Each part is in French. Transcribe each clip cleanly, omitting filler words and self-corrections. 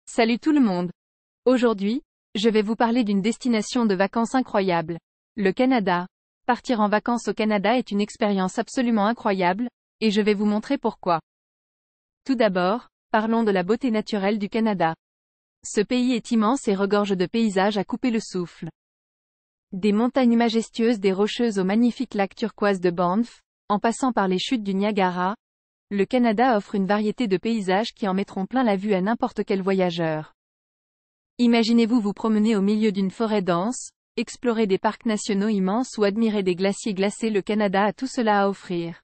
Salut tout le monde. Aujourd'hui, je vais vous parler d'une destination de vacances incroyable. Le Canada. Partir en vacances au Canada est une expérience absolument incroyable, et je vais vous montrer pourquoi. Tout d'abord, parlons de la beauté naturelle du Canada. Ce pays est immense et regorge de paysages à couper le souffle. Des montagnes majestueuses, des rocheuses aux magnifiques lacs turquoise de Banff, en passant par les chutes du Niagara, le Canada offre une variété de paysages qui en mettront plein la vue à n'importe quel voyageur. Imaginez-vous vous promener au milieu d'une forêt dense, explorer des parcs nationaux immenses ou admirer des glaciers glacés. Le Canada a tout cela à offrir.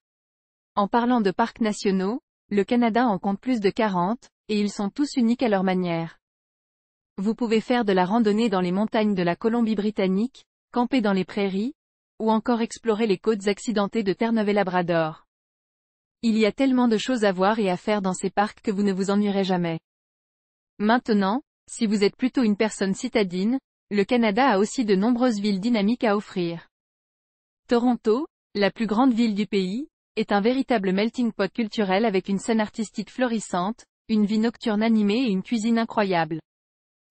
En parlant de parcs nationaux, le Canada en compte plus de 40, et ils sont tous uniques à leur manière. Vous pouvez faire de la randonnée dans les montagnes de la Colombie-Britannique, camper dans les prairies, ou encore explorer les côtes accidentées de Terre-Neuve et Labrador. Il y a tellement de choses à voir et à faire dans ces parcs que vous ne vous ennuierez jamais. Maintenant, si vous êtes plutôt une personne citadine, le Canada a aussi de nombreuses villes dynamiques à offrir. Toronto, la plus grande ville du pays, est un véritable melting pot culturel avec une scène artistique florissante, une vie nocturne animée et une cuisine incroyable.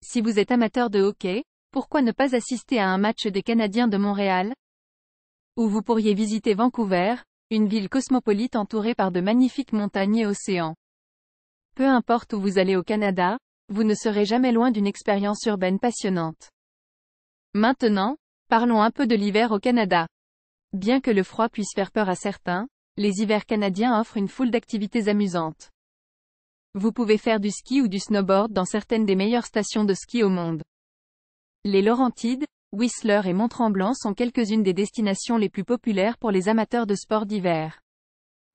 Si vous êtes amateur de hockey, pourquoi ne pas assister à un match des Canadiens de Montréal? Ou vous pourriez visiter Vancouver, une ville cosmopolite entourée par de magnifiques montagnes et océans. Peu importe où vous allez au Canada, vous ne serez jamais loin d'une expérience urbaine passionnante. Maintenant, parlons un peu de l'hiver au Canada. Bien que le froid puisse faire peur à certains, les hivers canadiens offrent une foule d'activités amusantes. Vous pouvez faire du ski ou du snowboard dans certaines des meilleures stations de ski au monde. Les Laurentides, Whistler et Mont-Tremblant sont quelques-unes des destinations les plus populaires pour les amateurs de sports d'hiver.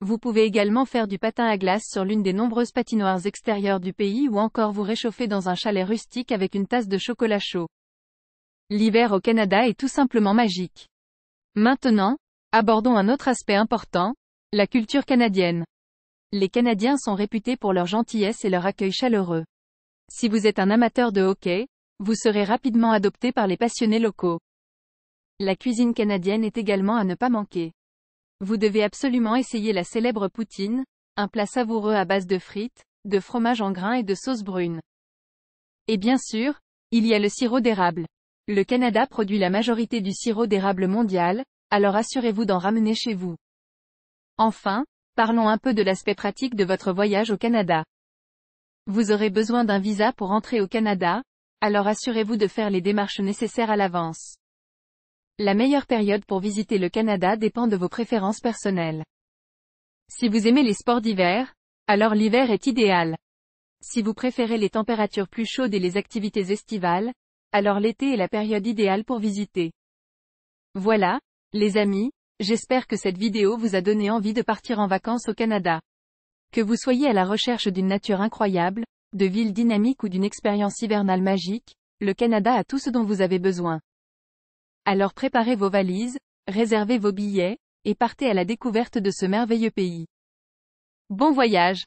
Vous pouvez également faire du patin à glace sur l'une des nombreuses patinoires extérieures du pays ou encore vous réchauffer dans un chalet rustique avec une tasse de chocolat chaud. L'hiver au Canada est tout simplement magique. Maintenant, abordons un autre aspect important, la culture canadienne. Les Canadiens sont réputés pour leur gentillesse et leur accueil chaleureux. Si vous êtes un amateur de hockey, vous serez rapidement adopté par les passionnés locaux. La cuisine canadienne est également à ne pas manquer. Vous devez absolument essayer la célèbre poutine, un plat savoureux à base de frites, de fromage en grains et de sauce brune. Et bien sûr, il y a le sirop d'érable. Le Canada produit la majorité du sirop d'érable mondial, alors assurez-vous d'en ramener chez vous. Enfin, parlons un peu de l'aspect pratique de votre voyage au Canada. Vous aurez besoin d'un visa pour entrer au Canada, alors assurez-vous de faire les démarches nécessaires à l'avance. La meilleure période pour visiter le Canada dépend de vos préférences personnelles. Si vous aimez les sports d'hiver, alors l'hiver est idéal. Si vous préférez les températures plus chaudes et les activités estivales, alors l'été est la période idéale pour visiter. Voilà, les amis, j'espère que cette vidéo vous a donné envie de partir en vacances au Canada. Que vous soyez à la recherche d'une nature incroyable, de villes dynamiques ou d'une expérience hivernale magique, le Canada a tout ce dont vous avez besoin. Alors préparez vos valises, réservez vos billets, et partez à la découverte de ce merveilleux pays. Bon voyage!